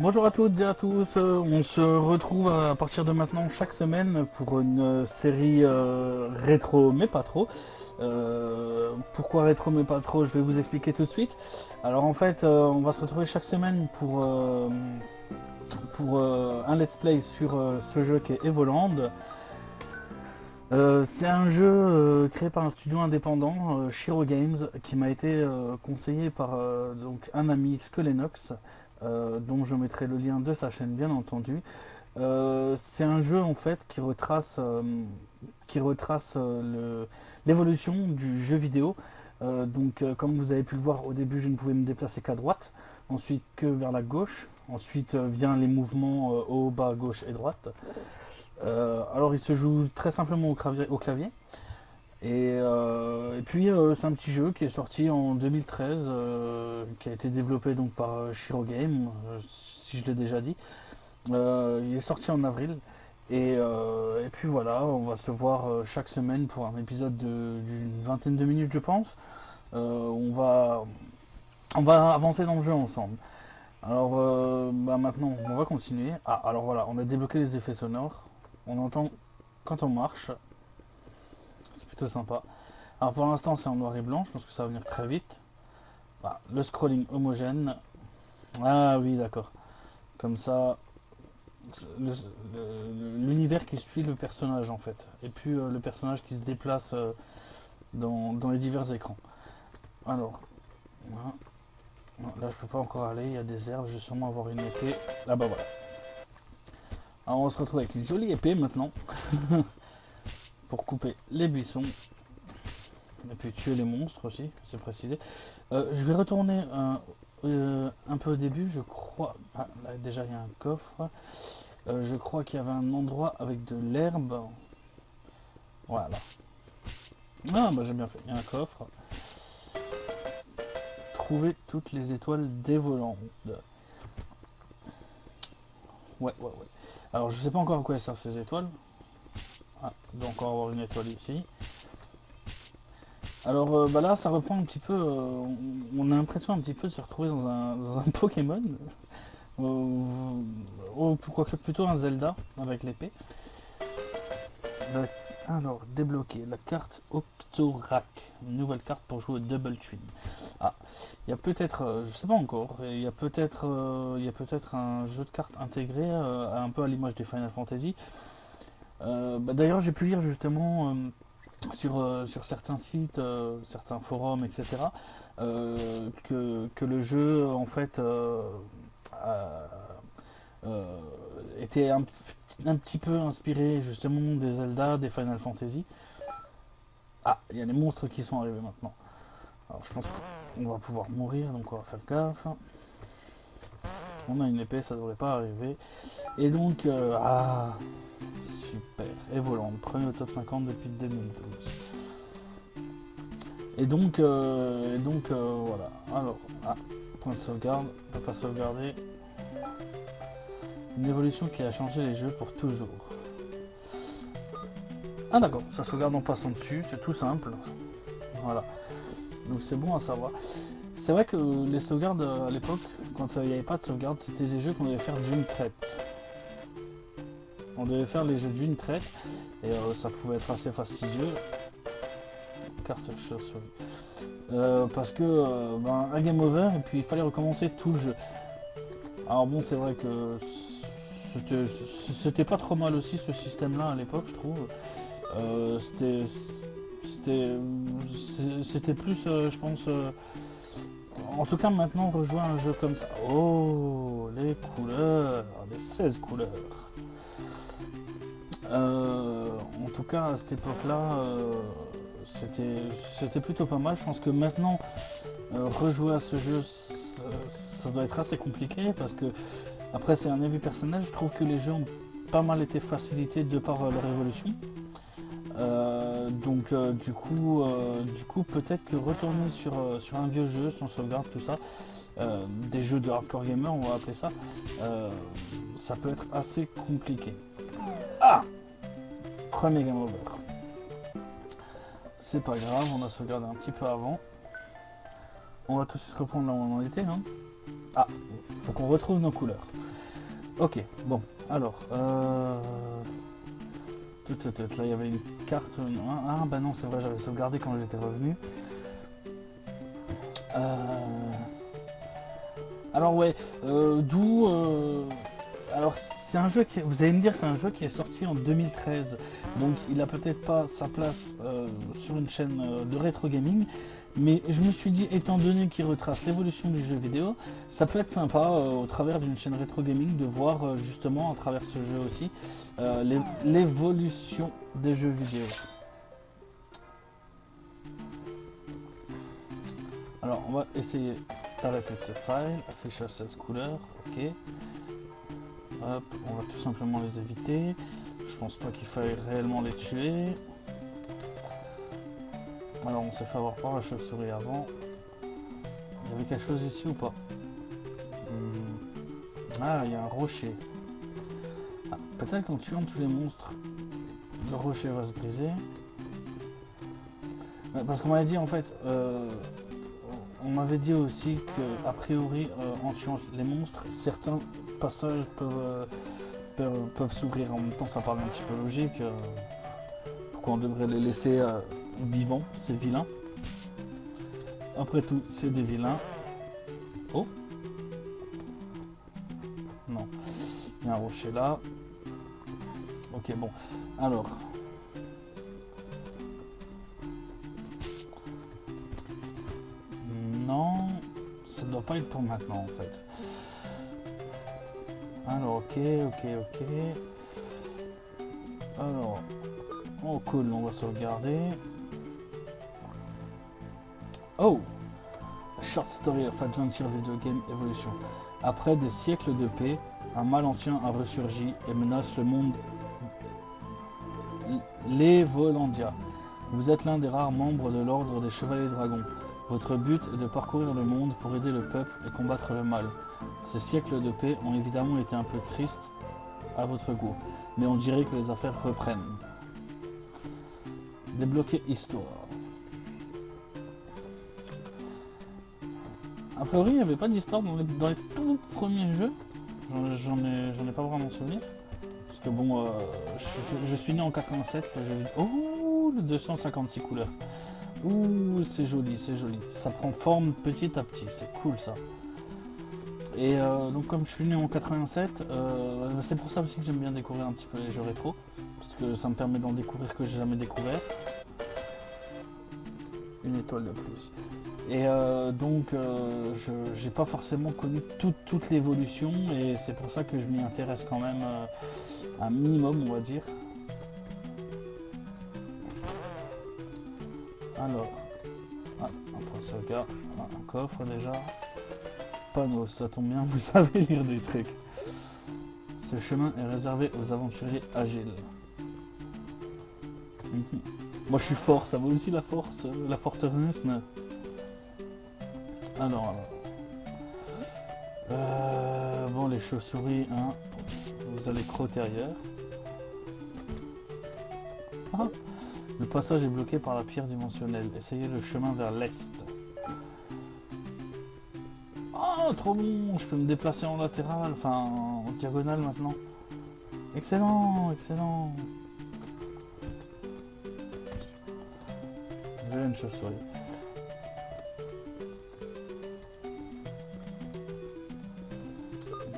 Bonjour à toutes et à tous, on se retrouve à partir de maintenant chaque semaine pour une série rétro mais pas trop. Pourquoi rétro mais pas trop, je vais vous expliquer tout de suite. Alors en fait, on va se retrouver chaque semaine pour un let's play sur ce jeu qui est Evoland. C'est un jeu créé par un studio indépendant, Shiro Games, qui m'a été conseillé par donc un ami Skelenox, dont je mettrai le lien de sa chaîne bien entendu. C'est un jeu en fait qui retrace l'évolution du jeu vidéo. Comme vous avez pu le voir au début, je ne pouvais me déplacer qu'à droite, ensuite que vers la gauche, ensuite vient les mouvements haut, bas, gauche et droite. Alors il se joue très simplement au clavier. Et puis c'est un petit jeu qui est sorti en 2013, qui a été développé donc par Shiro Game, si je l'ai déjà dit. Il est sorti en avril. Et puis voilà, on va se voir chaque semaine pour un épisode d'une vingtaine de minutes, je pense. On va avancer dans le jeu ensemble. Alors maintenant, on va continuer. Ah, alors voilà, on a débloqué les effets sonores. On entend quand on marche. C'est plutôt sympa. Alors pour l'instant, c'est en noir et blanc. Je pense que ça va venir très vite. Voilà, le scrolling homogène. Ah oui, d'accord. Comme ça, l'univers qui suit le personnage en fait. Et puis le personnage qui se déplace dans les divers écrans. Alors, voilà. Là je peux pas encore aller, il y a des herbes, je vais sûrement avoir une épée. Ah bah voilà. Alors on se retrouve avec une jolie épée maintenant. Pour couper les buissons. Et puis tuer les monstres aussi, c'est précisé. Je vais retourner un peu au début, je crois. Ah, là déjà il y a un coffre. Je crois qu'il y avait un endroit avec de l'herbe. Voilà. Ah bah j'ai bien fait, il y a un coffre. Trouver toutes les étoiles dévolantes. Ouais, ouais, ouais. Alors je sais pas encore à quoi elles servent ces étoiles. Ah, il doit encore avoir une étoile ici. Alors bah là, ça reprend un petit peu. On a l'impression un petit peu de se retrouver dans un Pokémon. Ou quoique plutôt un Zelda avec l'épée. Alors, débloquer la carte Octorac. Une nouvelle carte pour jouer au Double Twin. Ah, il y a peut-être, je sais pas encore, il y a peut-être un jeu de cartes intégré un peu à l'image des Final Fantasy. D'ailleurs, j'ai pu lire justement sur certains sites, certains forums, etc., que le jeu, en fait, euh, euh, était un petit peu inspiré justement des Zelda, des Final Fantasy. Ah, il y a les monstres qui sont arrivés maintenant. Alors je pense qu'on va pouvoir mourir, donc on va faire gaffe. On a une épée, ça devrait pas arriver. Et donc, super. Et volant, premier au top 50 depuis 2012. Voilà. Alors, point de sauvegarde, on peut pas sauvegarder. Une évolution qui a changé les jeux pour toujours. Ah d'accord, ça sauvegarde en passant dessus, c'est tout simple. Voilà. Donc c'est bon à savoir. C'est vrai que les sauvegardes à l'époque, quand il n'y avait pas de sauvegarde, c'était des jeux qu'on devait faire d'une traite. On devait faire les jeux d'une traite et ça pouvait être assez fastidieux. Carte chauve-souris. Parce que un game over et puis il fallait recommencer tout le jeu. Alors bon, c'est vrai que c'était pas trop mal aussi ce système-là à l'époque, je trouve. C'était plus, je pense. En tout cas, maintenant, rejouer un jeu comme ça. Oh, les couleurs, les 16 couleurs. En tout cas, à cette époque-là, c'était plutôt pas mal. Je pense que maintenant, rejouer à ce jeu, ça doit être assez compliqué parce que, après, c'est un avis personnel. Je trouve que les jeux ont pas mal été facilités de par leur évolution. Du coup, peut-être que retourner sur un vieux jeu, sans sauvegarde, tout ça, des jeux de hardcore gamer, on va appeler ça, ça peut être assez compliqué. Ah, premier game over. C'est pas grave, on a sauvegardé un petit peu avant. On va tout de suite reprendre là où on en était. Hein. Ah, faut qu'on retrouve nos couleurs. Ok, bon, alors, là il y avait une carte, ah bah non c'est vrai, j'avais sauvegardé quand j'étais revenu. Alors ouais, d'où... alors c'est un jeu qui, vous allez me dire, c'est un jeu qui est sorti en 2013, donc il a peut-être pas sa place sur une chaîne de rétro gaming, mais je me suis dit, étant donné qu'il retrace l'évolution du jeu vidéo, ça peut être sympa au travers d'une chaîne rétro gaming de voir justement à travers ce jeu aussi l'évolution des jeux vidéo. Alors on va essayer d'arrêter de ce file, affichage 16 couleurs, ok. Hop, on va tout simplement les éviter. Je pense pas qu'il faille réellement les tuer. Alors on s'est fait avoir par la chauve-souris avant. Il y avait quelque chose ici ou pas? Ah, il y a un rocher. Ah, peut-être qu'en tuant tous les monstres, le rocher va se briser. Parce qu'on m'avait dit en fait, on m'avait dit aussi que a priori en tuant les monstres, certains passages peuvent s'ouvrir. En même temps, ça paraît un petit peu logique. Pourquoi on devrait les laisser vivants, ces vilains? Après tout, c'est des vilains. Oh, non, il y a un rocher là. Ok, bon, alors. Non, ça doit pas être pour maintenant en fait. Alors, ok. Alors, oh cool, on va sauvegarder. Oh! Short Story of Adventure Video Game Evolution. Après des siècles de paix, un mal ancien a ressurgi et menace le monde. Les Volandia. Vous êtes l'un des rares membres de l'ordre des Chevaliers Dragons. Votre but est de parcourir le monde pour aider le peuple et combattre le mal. Ces siècles de paix ont évidemment été un peu tristes à votre goût, mais on dirait que les affaires reprennent. Débloquer histoire. A priori, il n'y avait pas d'histoire dans les tout premiers jeux. J'en ai pas vraiment souvenir. Parce que bon, je suis né en 87, le jeu vidéo. Oh, le 256 couleurs. Ouh, c'est joli, c'est joli. Ça prend forme petit à petit, c'est cool ça. Et donc comme je suis né en 87, c'est pour ça aussi que j'aime bien découvrir un petit peu les jeux rétro. Parce que ça me permet d'en découvrir que j'ai jamais découvert. Une étoile de plus. Et donc j'ai pas forcément connu toute l'évolution et c'est pour ça que je m'y intéresse quand même un minimum, on va dire. Alors, un point de sauvegarde, un coffre déjà. Panneau, ça tombe bien, vous savez lire des trucs. Ce chemin est réservé aux aventuriers agiles. Moi je suis fort, ça vaut aussi la force, la forteresse. Alors. Bon, les chauves-souris, hein, vous allez crotter ailleurs. Ah, le passage est bloqué par la pierre dimensionnelle. Essayez le chemin vers l'est. Oh, trop bon, je peux me déplacer en latéral, enfin en diagonale maintenant. Excellent, excellent. J'ai une chauve-souris.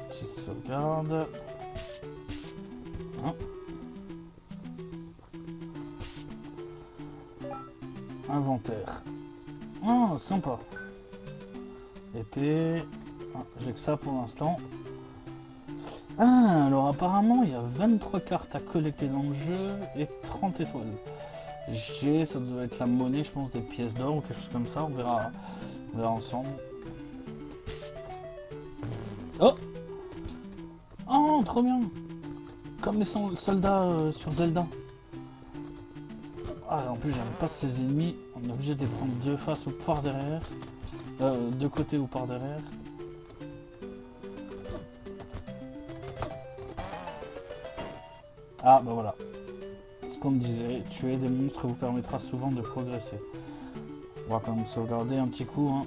Petite sauvegarde. Hein. Inventaire. Oh, sympa. Épée. Ah, j'ai que ça pour l'instant. Ah, alors apparemment, il y a 23 cartes à collecter dans le jeu et 30 étoiles. Ça doit être la monnaie, je pense, des pièces d'or ou quelque chose comme ça. On verra ensemble. Oh! Oh, trop bien! Comme les soldats sur Zelda. Ah, en plus, j'aime pas ces ennemis. On est obligé de les prendre de face ou par derrière. De côté ou par derrière. Ah, bah voilà. Ce qu'on me disait, tuer des monstres vous permettra souvent de progresser. On va quand même sauvegarder un petit coup. Hein.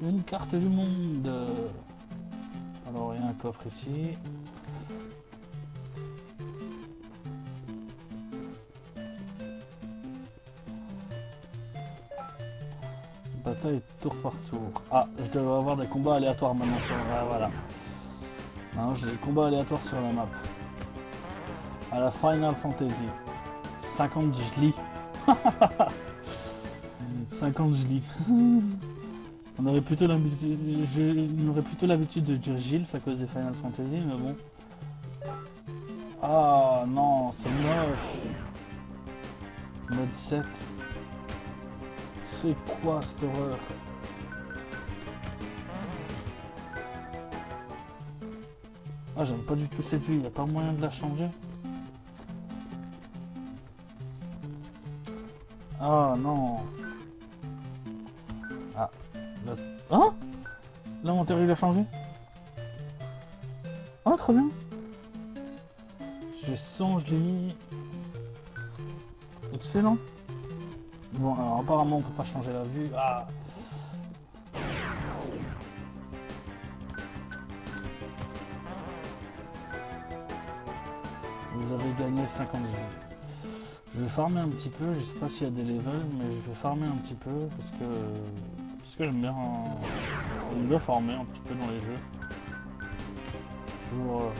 Une carte du monde. Alors il y a un coffre ici. Bataille tour par tour. Ah, je dois avoir des combats aléatoires maintenant sur... Ah, voilà. Maintenant j'ai des combats aléatoires sur la map. À la Final Fantasy. 50 je lis. 50 je lis. On aurait plutôt l'habitude de dire Gilles à cause des Final Fantasy, mais bon. Ah non, c'est moche. Mode 7. C'est quoi cette horreur? Ah, j'aime pas du tout cette vue, y a pas moyen de la changer? Ah non. Ah. Là... Hein? L'inventaire il a changé? Ah, trop bien. J'ai 100, je l'ai mis. Excellent. Bon, alors apparemment on peut pas changer la vue. Ah. Vous avez gagné 50 G. Je vais farmer un petit peu, je sais pas s'il y a des levels, mais je vais farmer un petit peu parce que j'aime bien farmer un petit peu dans les jeux. C'est toujours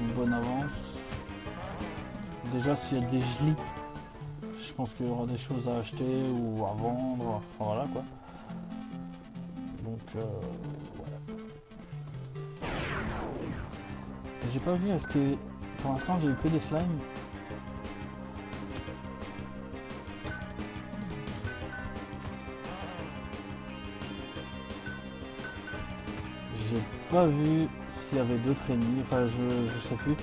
une bonne avance. Déjà s'il y a des gelis, je pense qu'il y aura des choses à acheter ou à vendre, enfin voilà quoi. Donc voilà. J'ai pas vu, est-ce que pour l'instant j'ai eu que des slimes. J'ai pas vu s'il y avait d'autres ennemis, enfin je sais plus.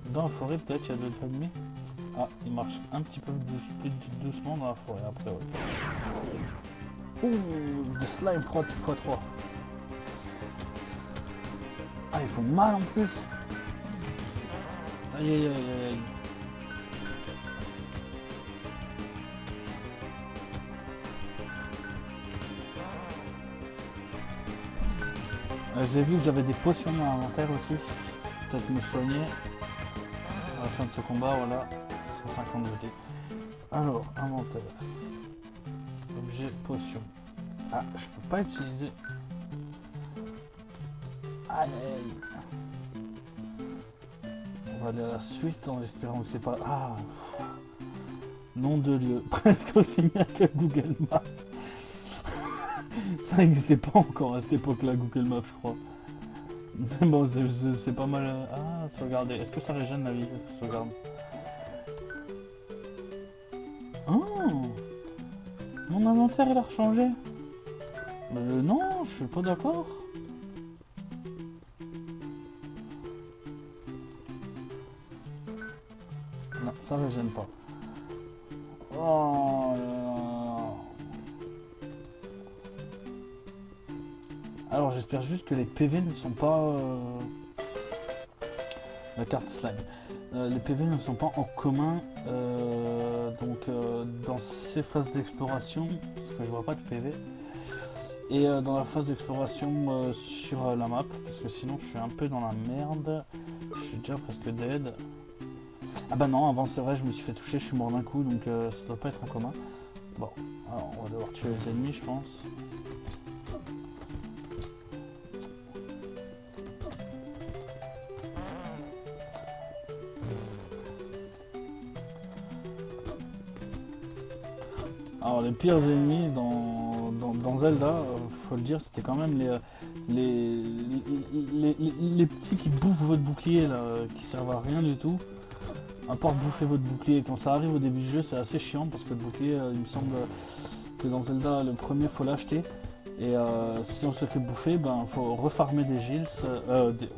Dans la forêt peut-être il y a d'autres ennemis. Ah, il marche un petit peu plus doucement dans la forêt après ouais. Ouh, des slimes x3. Ah, ils font mal en plus. Aïe aïe aïe aïe. J'ai vu que j'avais des potions dans l'inventaire aussi. Peut-être me soigner à la fin de ce combat, voilà. 150 GD. Alors, inventaire. Objet, potion. Ah, je peux pas utiliser. Aïe aïe. On va aller à la suite en espérant que c'est pas... Ah. Nom de lieu. Presque aussi bien que Google Maps. Ça n'existait pas encore à cette époque-là, Google Maps, je crois. Bon, c'est pas mal. Ah, sauvegarder. Est-ce que ça régène la vie, sauvegarde? Oh, mon inventaire il a rechangé. Non, je suis pas d'accord. Non, ça régène pas. Oh là là. Alors j'espère juste que les PV ne sont pas... La carte slime. Les PV ne sont pas en commun dans ces phases d'exploration, parce que je vois pas de PV, et dans la phase d'exploration sur la map, parce que sinon je suis un peu dans la merde, je suis déjà presque dead. Ah bah non, avant c'est vrai, je me suis fait toucher, je suis mort d'un coup, donc ça doit pas être en commun. Bon, alors on va devoir tuer les ennemis, je pense. Alors les pires ennemis dans Zelda, faut le dire, c'était quand même les petits qui bouffent votre bouclier là, qui servent à rien du tout. À part bouffer votre bouclier. Quand ça arrive au début du jeu, c'est assez chiant parce que le bouclier, il me semble que dans Zelda, le premier faut l'acheter. Et si on se le fait bouffer, ben faut refarmer des gils.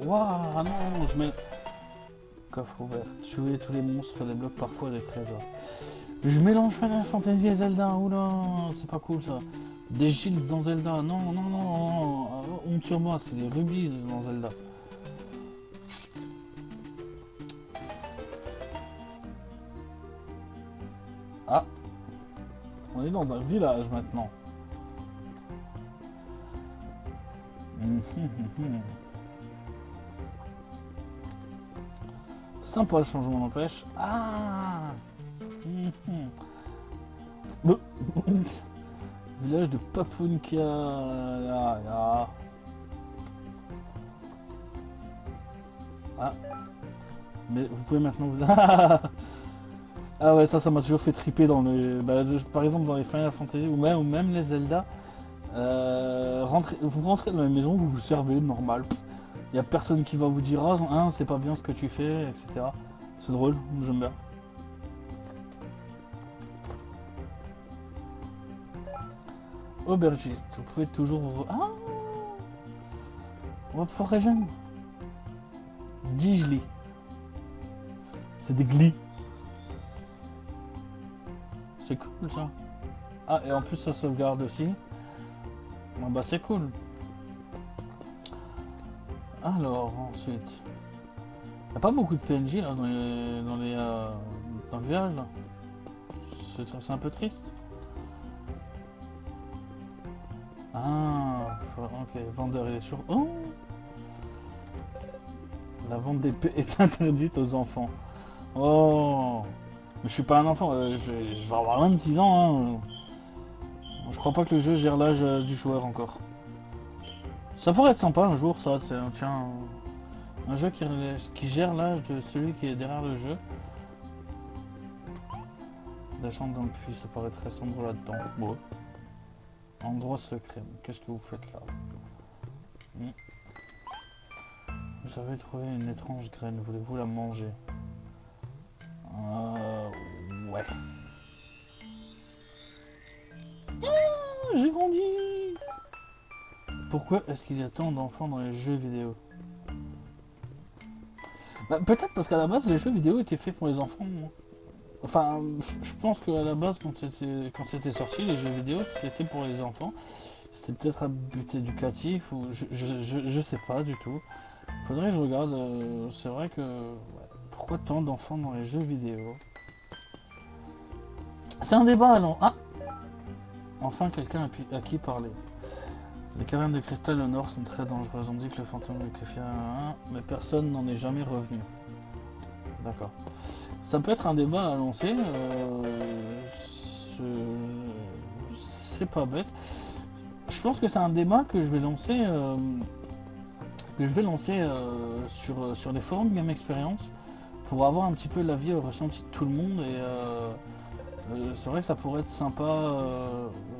Waouh, non, je mets... Coffre ouvert. Tuer tous les monstres débloque parfois des trésors. Je mélange Final Fantasy et Zelda, oula, c'est pas cool ça. Des gils dans Zelda, non, non, non, honte sur moi, c'est des rubis dans Zelda. Ah, on est dans un village maintenant. Sympa le changement n'empêche. Ah. Village de Papunka. Là, là. Ah. Mais vous pouvez maintenant vous... Ah ouais, ça m'a toujours fait triper dans les... Bah, par exemple dans les Final Fantasy ou même les Zelda. Vous rentrez dans la maison, vous vous servez normal. Il y a personne qui va vous dire ah hein, c'est pas bien ce que tu fais, etc. C'est drôle, j'aime bien. Aubergiste, vous pouvez toujours... Ah, on va pouvoir régénérer. Digli. C'est des glis. C'est cool ça. Ah, et en plus ça sauvegarde aussi. Bon, bah c'est cool. Alors, ensuite... Il n'y a pas beaucoup de PNJ là dans le village là. C'est un peu triste. Ah, ok, vendeur il est toujours... Oh, la vente d'épée est interdite aux enfants. Oh, mais je suis pas un enfant, je vais avoir 26 ans. Hein. Je crois pas que le jeu gère l'âge du joueur encore. Ça pourrait être sympa un jour, ça. Tiens, un jeu qui gère l'âge de celui qui est derrière le jeu. La chambre dans le puits, ça paraît très sombre là-dedans. Bon. Endroit secret. Qu'est-ce que vous faites là? Vous avez trouvé une étrange graine. Voulez-vous la manger? Ouais. Ah, j'ai grandi. Pourquoi est-ce qu'il y a tant d'enfants dans les jeux vidéo? Bah, peut-être parce qu'à la base, les jeux vidéo étaient faits pour les enfants. Enfin, je pense qu'à la base, quand c'était sorti, les jeux vidéo, c'était pour les enfants. C'était peut-être à but éducatif, ou je sais pas du tout. Faudrait que je regarde. C'est vrai que... Ouais. Pourquoi tant d'enfants dans les jeux vidéo? C'est un débat, alors. Ah! Enfin, quelqu'un à qui parler. Les cavernes de cristal au nord sont très dangereuses. On dit que le fantôme de Kefia... Mais personne n'en est jamais revenu. D'accord. Ça peut être un débat à lancer. C'est pas bête. Je pense que c'est un débat que je vais lancer... sur les forums Game Experience pour avoir un petit peu l'avis et le ressenti de tout le monde. Et c'est vrai que ça pourrait être sympa.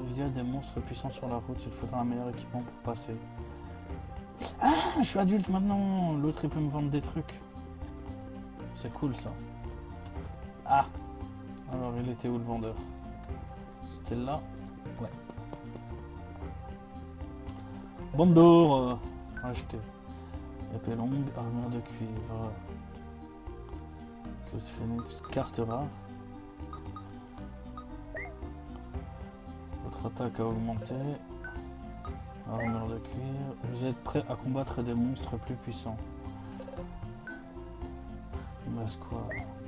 Il y a des monstres puissants sur la route. Il faudra un meilleur équipement pour passer. Ah, je suis adulte maintenant. L'autre il peut me vendre des trucs. C'est cool ça. Ah. Alors il était où le vendeur? C'était là. Ouais. Bande d'or. Acheter. Épée longue, armure de cuivre. Que phoenix, carte rare. Votre attaque a augmenté. Armure de cuivre. Vous êtes prêt à combattre des monstres plus puissants. Il me reste quoi?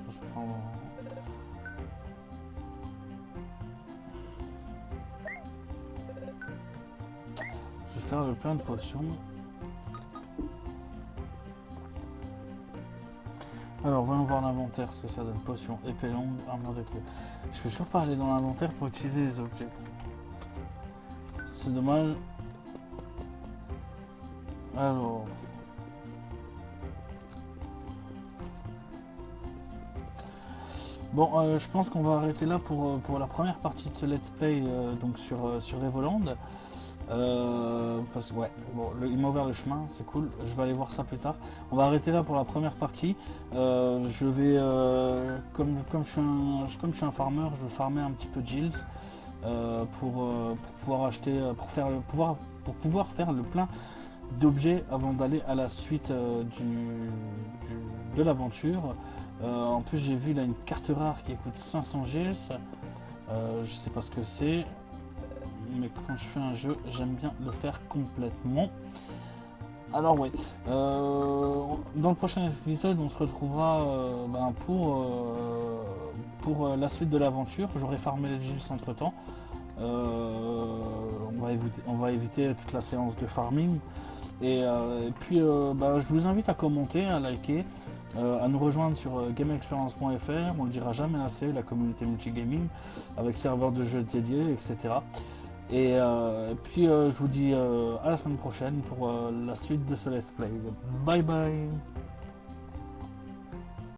Je prends... Je vais faire le plein de potions. Alors, voyons voir l'inventaire, ce que ça donne. Potion, épée longue, armure de cuivre. Je peux toujours pas aller dans l'inventaire pour utiliser les objets. C'est dommage. Alors... Bon, je pense qu'on va arrêter là pour la première partie de ce let's play donc sur Evoland. Parce que ouais, bon, il m'a ouvert le chemin, c'est cool. Je vais aller voir ça plus tard. On va arrêter là pour la première partie. Je vais, comme je suis un farmer, je vais farmer un petit peu Gilles pour pouvoir acheter, pour pouvoir faire le plein d'objets avant d'aller à la suite de l'aventure. En plus, j'ai vu là une carte rare qui coûte 500 Gilles. Je sais pas ce que c'est. Mais quand je fais un jeu, j'aime bien le faire complètement. Alors ouais, dans le prochain épisode, on se retrouvera pour la suite de l'aventure. J'aurai farmé les Gilles entre temps. On va éviter toute la séance de farming. Et puis, bah, je vous invite à commenter, à liker, à nous rejoindre sur gameexperience.fr. On le dira jamais assez, la communauté multigaming, avec serveur de jeux dédiés, etc. Et puis, je vous dis à la semaine prochaine pour la suite de ce let's play. Bye bye.